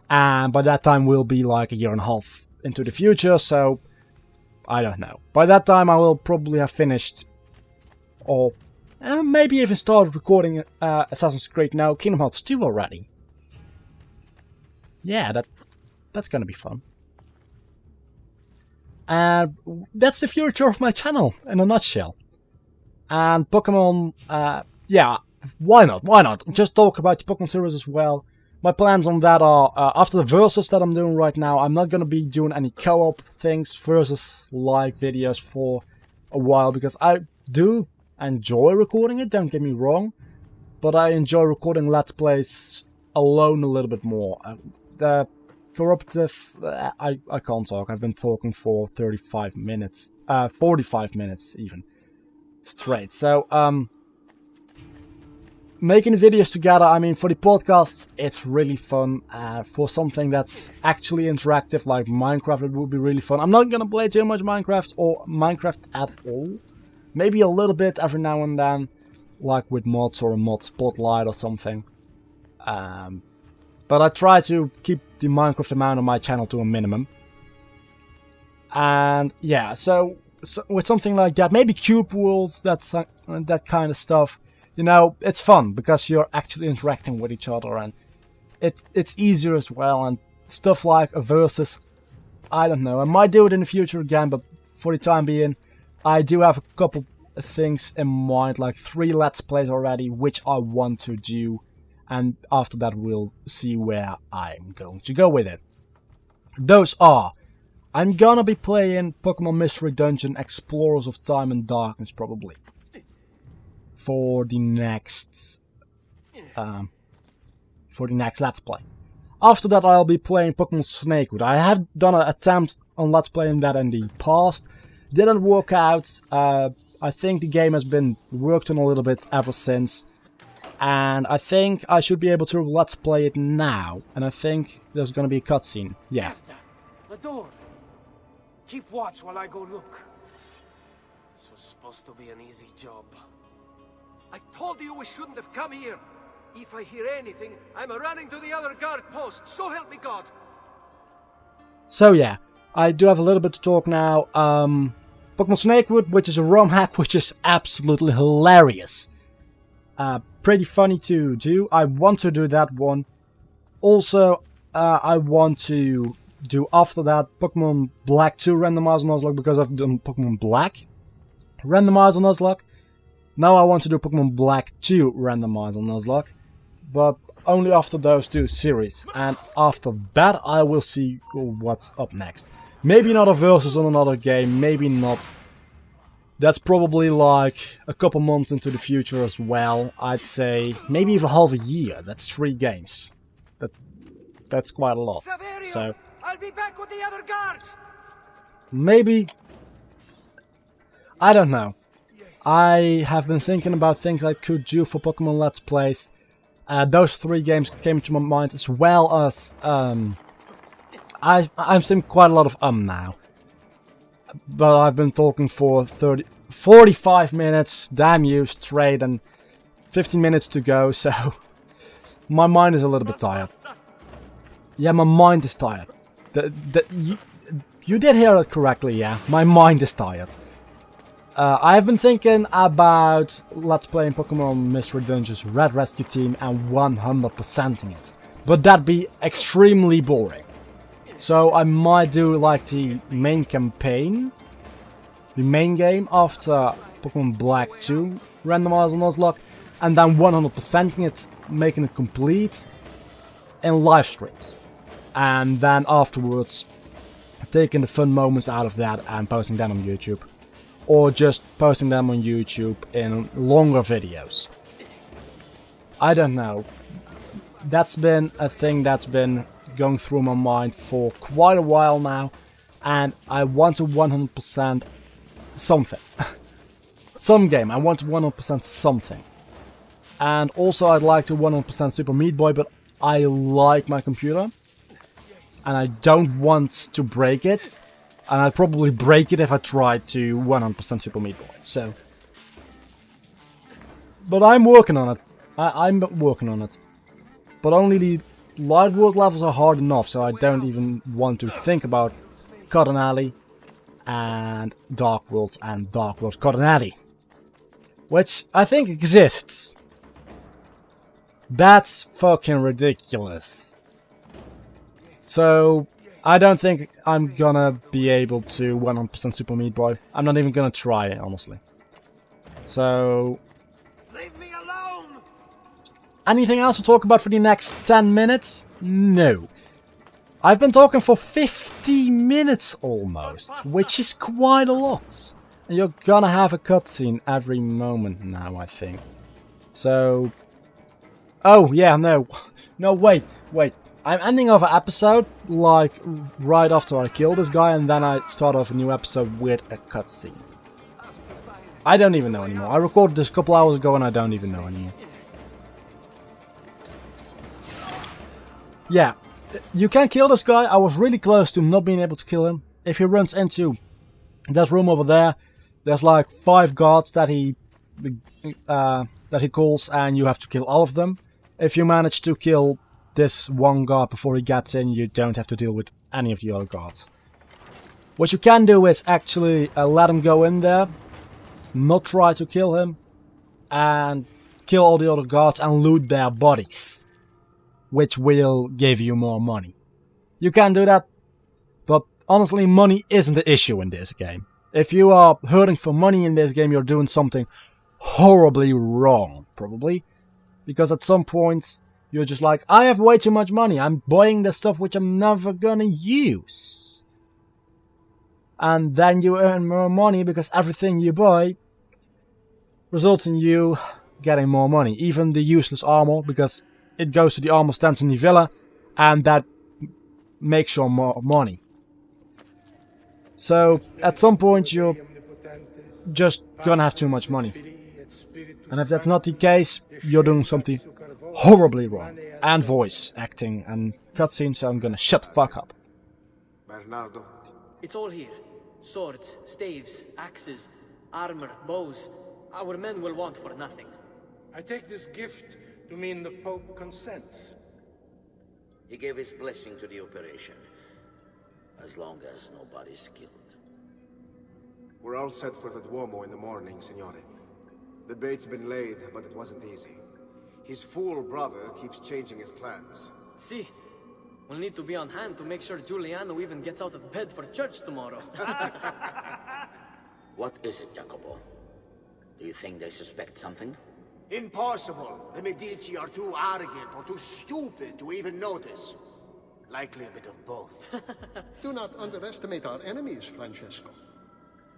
And by that time we'll be like a year and a half into the future, so I don't know. By that time I will probably have finished, or maybe even started recording Assassin's Creed Kingdom Hearts 2 already. Yeah, that's gonna be fun. And that's the future of my channel in a nutshell. And Pokemon, yeah, why not? Why not? Just talk about the Pokemon series as well. My plans on that are, after the Versus that I'm doing right now, I'm not gonna be doing any co-op things, Versus-like videos for a while, because I do enjoy recording it, don't get me wrong, but I enjoy recording Let's Plays alone a little bit more. The Corruptive, I can't talk, I've been talking for 35 minutes, 45 minutes even, straight. So, making videos together, I mean, for the podcasts, it's really fun. For something that's actually interactive, like Minecraft, it would be really fun. I'm not gonna play too much Minecraft, or Minecraft at all. Maybe a little bit every now and then, like with mods or a mod spotlight or something. But I try to keep the Minecraft amount on my channel to a minimum. And yeah, so with something like that, maybe Cube Worlds, that kind of stuff. You know, it's fun because you're actually interacting with each other, and it's easier as well. And stuff like a Versus, I don't know. I might do it in the future again, but for the time being, I do have a couple of things in mind, like 3 Let's Plays already, which I want to do. And after that, we'll see where I'm going to go with it. Those are, I'm gonna be playing Pokemon Mystery Dungeon Explorers of Time and Darkness probably for the next Let's Play. After that I'll be playing Pokemon Snakewood. I have done an attempt on Let's Playing that in the past. Didn't work out. I think the game has been worked on a little bit ever since. And I think I should be able to Let's Play it now. And I think there's gonna be a cutscene. Yeah. The door. Keep watch while I go look. This was supposed to be an easy job. I told you we shouldn't have come here. If I hear anything, I'm running to the other guard post. So help me God. So yeah, I do have a little bit to talk now. Pokemon Snakewood, which is a ROM hack, which is absolutely hilarious. Pretty funny to do. I want to do that one. Also, I want to do after that Pokemon Black 2 randomizer Nuzlocke, because I've done Pokemon Black randomizer Nuzlocke. Now I want to do Pokemon Black 2 randomizer Nuzlocke, but only after those two series. And after that I will see what's up next. Maybe another versus on another game, maybe not. That's probably like a couple months into the future as well. I'd say maybe even half a year. That's 3 games. That's quite a lot. Saverio, So I'll be back with the other guards. maybe, I don't know. I have been thinking about things I could do for Pokemon Let's Plays. Those 3 games came to my mind, as well as I'm seeing quite a lot of now. But I've been talking for 45 minutes, damn you, straight, and 15 minutes to go, so my mind is a little bit tired. Yeah, my mind is tired. You did hear it correctly, yeah, my mind is tired. I've been thinking about Let's Playing Pokemon Mystery Dungeons Red Rescue Team and 100%ing it. But that'd be extremely boring. So I might do like the main campaign, the main game, after Pokemon Black 2 randomizer Nuzlocke, and then 100%ing it, making it complete in live streams. And then afterwards taking the fun moments out of that and posting them on YouTube. Or just posting them on YouTube in longer videos. I don't know. That's been a thing that's been going through my mind for quite a while now, and I want to 100% something. Some game, I want to 100% something. And also I'd like to 100% Super Meat Boy, but I like my computer, and I don't want to break it, and I'd probably break it if I tried to 100% Super Meat Boy, so. But I'm working on it. I'm working on it. But only the Light World levels are hard enough, so I don't even want to think about Cotton Alley and Dark Worlds and Dark Worlds Cotton Alley, which I think exists. That's fucking ridiculous. So I don't think I'm gonna be able to 100% Super Meat Boy. I'm not even gonna try it, honestly. So Leave me alone. anything else to talk about for the next 10 minutes? No. I've been talking for 50 minutes almost, which is quite a lot. And you're gonna have a cutscene every moment now, I think. So. Oh, yeah, no. No, wait. I'm ending off an episode, like, right after I kill this guy, and then I start off a new episode with a cutscene. I don't even know anymore. I recorded this a couple hours ago and I don't even know anymore. Yeah, you can kill this guy. I was really close to not being able to kill him. If he runs into that room over there, there's like 5 guards that he calls, and you have to kill all of them. If you manage to kill this one guard before he gets in, you don't have to deal with any of the other guards. What you can do is actually let him go in there, not try to kill him, and kill all the other guards and loot their bodies, which will give you more money. You can do that, but honestly, money isn't the issue in this game. If you are hurting for money in this game, you're doing something horribly wrong, probably, because at some point You're just like, I have way too much money. I'm buying the stuff which I'm never gonna use. And then you earn more money because everything you buy results in you getting more money. Even the useless armor, because it goes to the armor stands in the villa, and that makes you more money. So at some point you're just gonna have too much money. And if that's not the case, you're doing something horribly wrong. And voice acting and cutscenes, so I'm gonna shut the fuck up. Bernardo. It's all here. Swords, staves, axes, armor, bows. Our men will want for nothing. I take this gift to mean the Pope consents. He gave his blessing to the operation. As long as nobody's killed. We're all set for the Duomo in the morning, Signore. The bait's been laid, but it wasn't easy. His fool brother keeps changing his plans. See, we'll need to be on hand to make sure Giuliano even gets out of bed for church tomorrow. What is it, Jacopo? Do you think they suspect something? Impossible. The Medici are too arrogant or too stupid to even notice. Likely a bit of both. Do not underestimate our enemies, Francesco.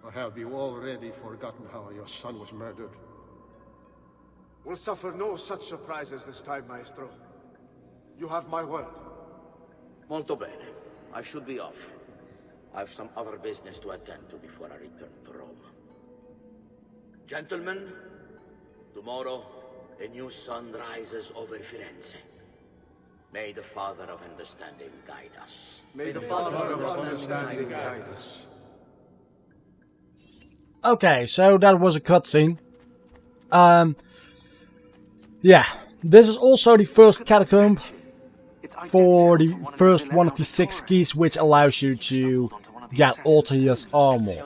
Or have you already forgotten how your son was murdered? We'll suffer no such surprises this time, Maestro. You have my word. Molto bene. I should be off. I've some other business to attend to before I return to Rome. Gentlemen, tomorrow, a new sun rises over Firenze. May the Father of Understanding guide us. May the Father of Understanding guide us. Okay, so that was a cutscene. Yeah, this is also the first catacomb for the first one of the 6 keys, which allows you to get Altair's armor.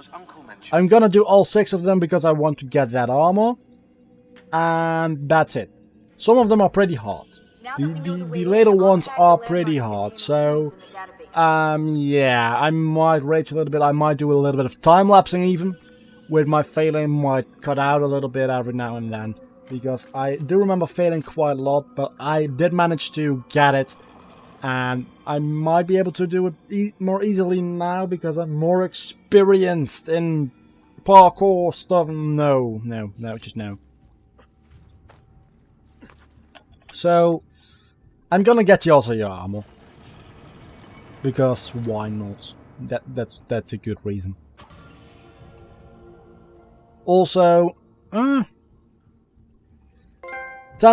I'm gonna do all 6 of them because I want to get that armor, and that's it. Some of them are pretty hard. The later ones are pretty hard, so yeah, I might rage a little bit. I might do a little bit of time-lapsing even, with my failing might cut out a little bit every now and then, because I do remember failing quite a lot, but I did manage to get it, and I might be able to do it more easily now because I'm more experienced in parkour stuff. No, just no. So I'm gonna get the Altair armor because why not? That's a good reason. Also, 10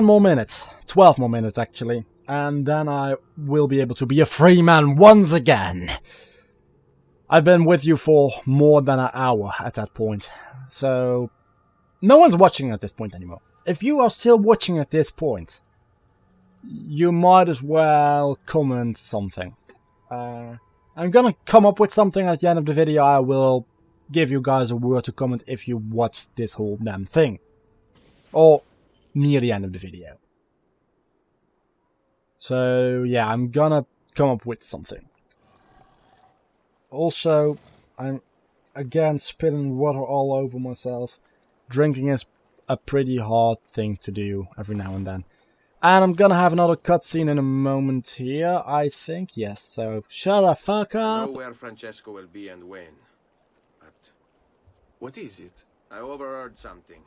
more minutes, 12 more minutes actually, and then I will be able to be a free man once again. I've been with you for more than an hour at that point, so no one's watching at this point anymore. If you are still watching at this point, you might as well comment something. I'm gonna come up with something at the end of the video. I will give you guys a word to comment if you watched this whole damn thing. Or near the end of the video. So yeah, I'm gonna come up with something. Also, I'm again spilling water all over myself. Drinking is a pretty hard thing to do every now and then. And I'm gonna have another cutscene in a moment here, I think. Yes, so shut the fuck up. I know where Francesco will be and when. But what is it? I overheard something.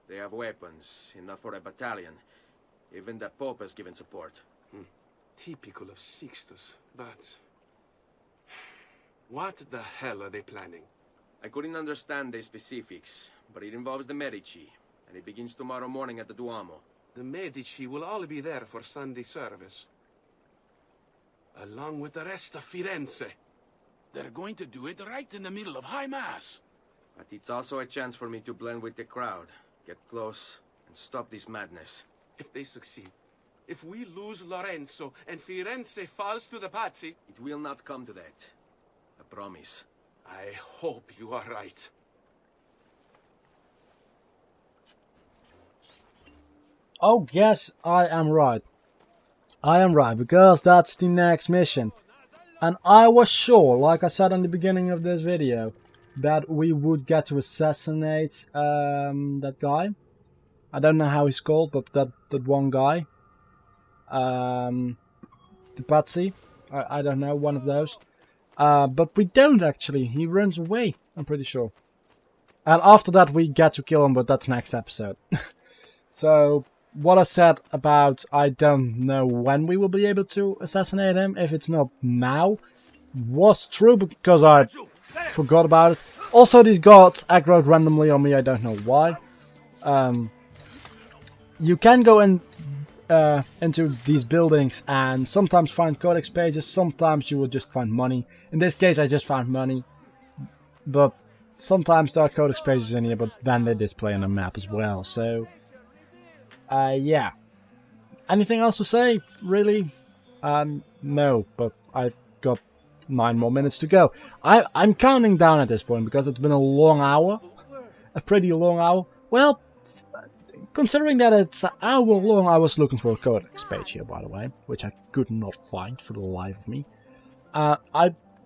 They have weapons, enough for a battalion. Even the Pope has given support. Typical of Sixtus, but what the hell are they planning? I couldn't understand the specifics, but it involves the Medici, and it begins tomorrow morning at the Duomo. The Medici will all be there for Sunday service, along with the rest of Firenze. They're going to do it right in the middle of High Mass. But it's also a chance for me to blend with the crowd, get close, and stop this madness. If they succeed, if we lose Lorenzo and Firenze falls to the Pazzi... It will not come to that. I promise. I hope you are right. Oh, yes, I am right. I am right, because that's the next mission. And I was sure, like I said in the beginning of this video, that we would get to assassinate that guy. I don't know how he's called, but that one guy. the Patsy. I don't know, one of those. But we don't actually. He runs away, I'm pretty sure. And after that we get to kill him, but that's next episode. So, what I said about I don't know when we will be able to assassinate him, if it's not now, was true because I forgot about it. Also, these guards aggroed randomly on me, I don't know why. You can go in into these buildings and sometimes find codex pages, sometimes you will just find money. In this case I just found money, but sometimes there are codex pages in here, but then they display on the map as well, so yeah. Anything else to say, really? No, but I've got 9 more minutes to go. I'm counting down at this point because it's been a long hour, a pretty long hour. Well, considering that it's an hour long, I was looking for a codex page here, by the way, which I could not find for the life of me.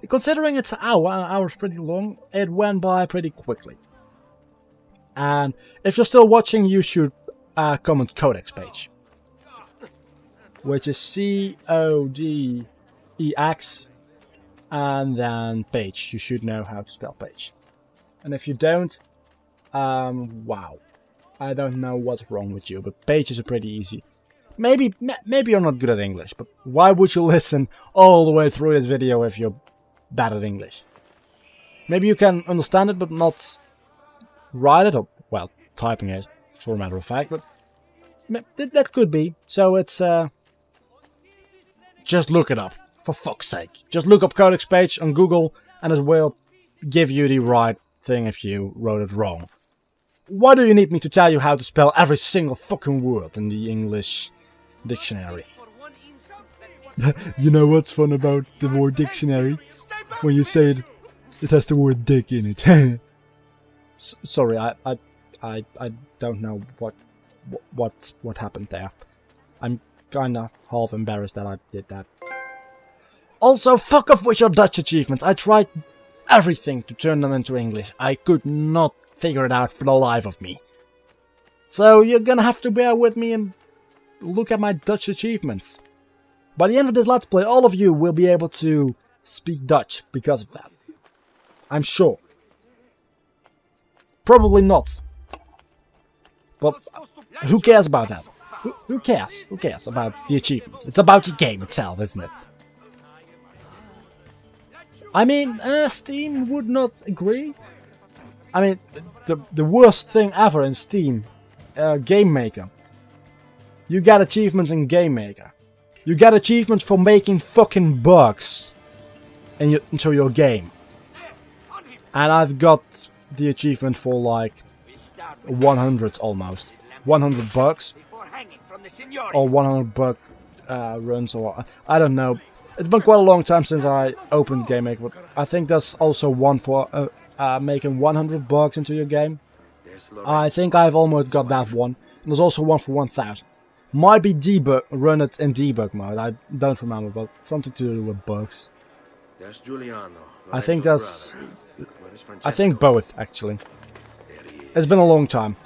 Considering it's an hour's pretty long, it went by pretty quickly. And if you're still watching, you should comment codex page, which is CODEX, and then page. You should know how to spell page. And if you don't, wow. I don't know what's wrong with you, but pages are pretty easy. Maybe you're not good at English, but why would you listen all the way through this video if you're bad at English? Maybe you can understand it, but not write it, or, well, typing it, for a matter of fact, but that could be. So it's, just look it up, for fuck's sake. Just look up codex page on Google, and it will give you the right thing if you wrote it wrong. Why do you need me to tell you how to spell every single fucking word in the English dictionary? You know what's fun about the word dictionary? When you say it, it has the word dick in it. Sorry, I don't know what happened there. I'm kinda half embarrassed that I did that. Also, fuck off with your Dutch achievements. I tried everything to turn them into English. I could not figure it out for the life of me. So you're gonna have to bear with me and look at my Dutch achievements. By the end of this Let's Play, all of you will be able to speak Dutch because of that. I'm sure. Probably not. But who cares about that? Who cares? Who cares about the achievements? It's about the game itself, isn't it? I mean, Steam would not agree. I mean, the worst thing ever in Steam, Game Maker. You get achievements in Game Maker. You get achievements for making fucking bugs into your game. And I've got the achievement for like 100 almost. 100 bugs. Or 100 bug runs, or I don't know. It's been quite a long time since I opened Game Maker, but I think there's also one for making 100 bugs into your game. I think I've almost got that one. And there's also one for 1000. Might be run it in debug mode, I don't remember, but something to do with bugs. There's Giuliano. I think there's... I think both, actually. It's been a long time.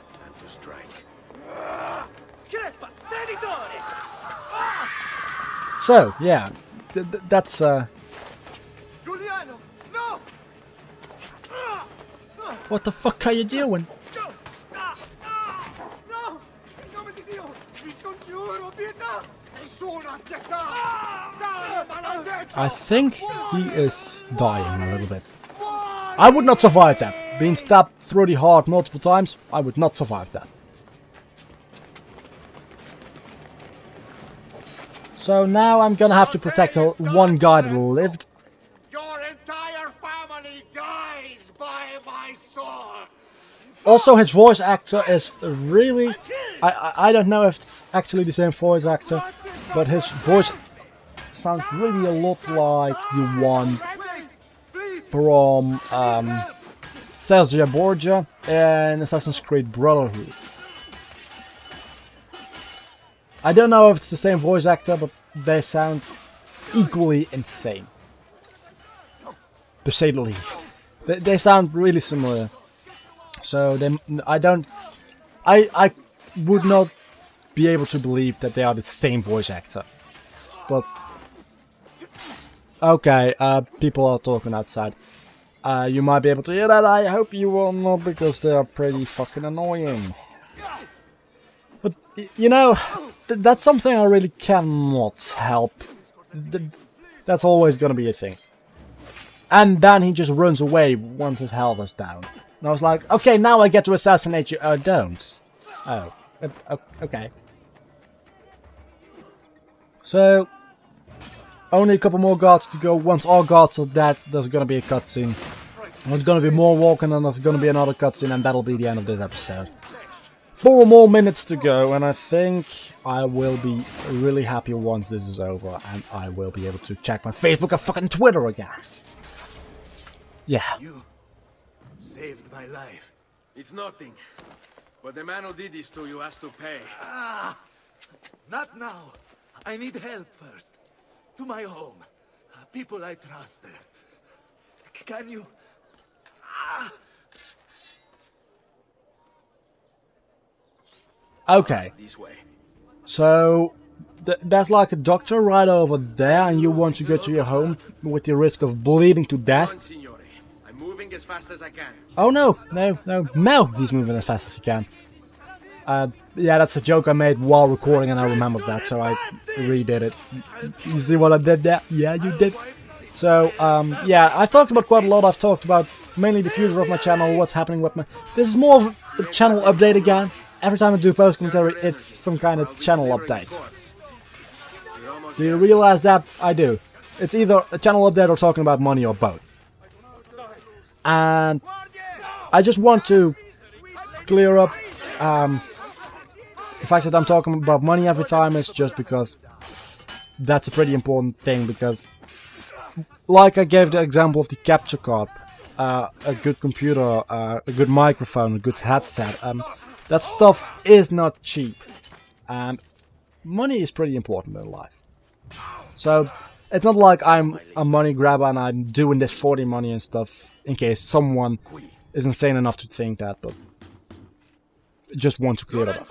So, yeah, that's Giuliano, no! What the fuck are you doing? No! In nome di Dio, vi scongiuro, pietà! Nessuna pietà! I think he is dying a little bit. I would not survive that. Being stabbed through the heart multiple times, I would not survive that. So now I'm gonna have to protect the one guy that lived. Your entire family dies by my sword! Also, his voice actor is really... I don't know if it's actually the same voice actor, but his voice sounds really a lot like the one from Sergio Borgia in Assassin's Creed Brotherhood. I don't know if it's the same voice actor, but they sound equally insane. To say the least. They sound really similar. So I would not be able to believe that they are the same voice actor. But okay, people are talking outside. You might be able to hear that. I hope you will not, because they are pretty fucking annoying. But you know, that's something I really cannot help. That's always gonna be a thing. And then he just runs away once his health is down. And I was like, okay, now I get to assassinate you. Oh, don't. Oh, okay. So, only a couple more guards to go. Once all guards are dead, there's gonna be a cutscene. There's gonna be more walking, and there's gonna be another cutscene, and that'll be the end of this episode. 4 more minutes to go, and I think I will be really happy once this is over, and I will be able to check my Facebook and fucking Twitter again. Yeah. You saved my life. It's nothing. But the man who did this to you has to pay. Not now. I need help first. To my home. People I trust there. Can you... Okay. So, there's like a doctor right over there, and you want to go to your home with the risk of bleeding to death. I'm moving as fast as I can. Oh no, he's moving as fast as he can. Yeah, that's a joke I made while recording, and I remembered that, so I redid it. You see what I did there? Yeah, you did. So, yeah, I've talked about quite a lot. I've talked about mainly the future of my channel, what's happening with my... This is more of a channel update again. Every time I do post commentary, it's some kind of channel update. Do you realize that? I do. It's either a channel update or talking about money, or both. And I just want to clear up the fact that I'm talking about money every time is just because that's a pretty important thing, because like I gave the example of the capture card, a good computer, a good microphone, a good headset, that stuff is not cheap, and money is pretty important in life. So it's not like I'm a money grabber and I'm doing this for the money and stuff in case someone is insane enough to think that, but just want to clear that up.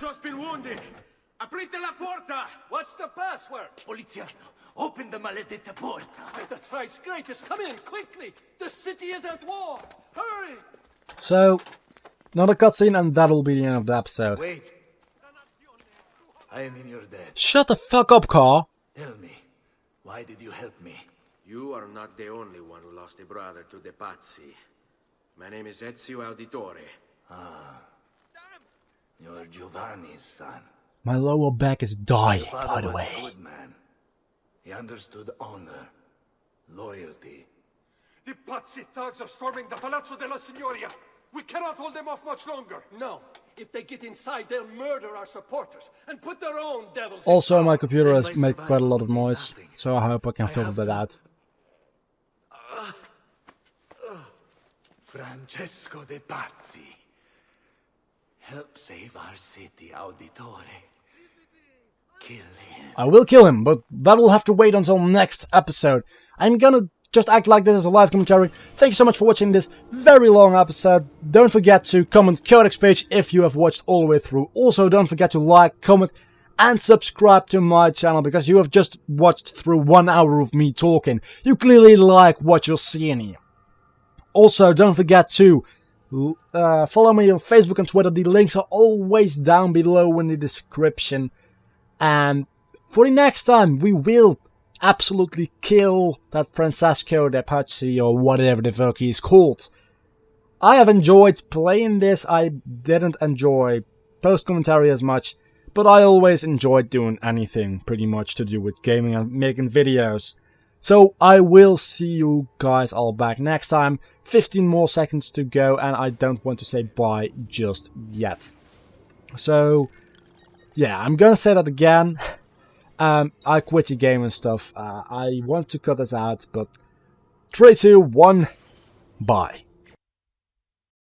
What's the password? Polizia, open the maledetta porta. That's right, Scratus, come in, quickly! The city is at war! Hurry! So, another cutscene, and that'll be the end of the episode. Wait. I am in your debt. Shut the fuck up, Carl! Tell me, why did you help me? You are not the only one who lost a brother to the Pazzi. My name is Ezio Auditore. You're Giovanni's son. My lower back is dying, by the way. He was a good man. He understood honor, loyalty. The Pazzi thugs are storming the Palazzo della Signoria. We cannot hold them off much longer. No. If they get inside, they'll murder our supporters and put their own devils Also, my computer has made quite a lot of noise, so I hope I can filter that out. Francesco de Pazzi. Help save our city, Auditore. Kill him. I will kill him, but that will have to wait until next episode. I'm gonna just act like this is a live commentary. Thank you so much for watching this very long episode. Don't forget to comment Codex page if you have watched all the way through. Also, don't forget to like, comment, and subscribe to my channel, because you have just watched through 1 hour of me talking. You clearly like what you're seeing here. Also, don't forget to follow me on Facebook and Twitter. The links are always down below in the description. And for the next time, we will absolutely kill that Francesco de Pazzi, or whatever the fuck he's called. I have enjoyed playing this. I didn't enjoy post-commentary as much, but I always enjoyed doing anything pretty much to do with gaming and making videos. So I will see you guys all back next time. 15 more seconds to go, and I don't want to say bye just yet. So yeah, I'm gonna say that again. I quit the game and stuff. I want to cut this out, but 3, 2, 1, bye.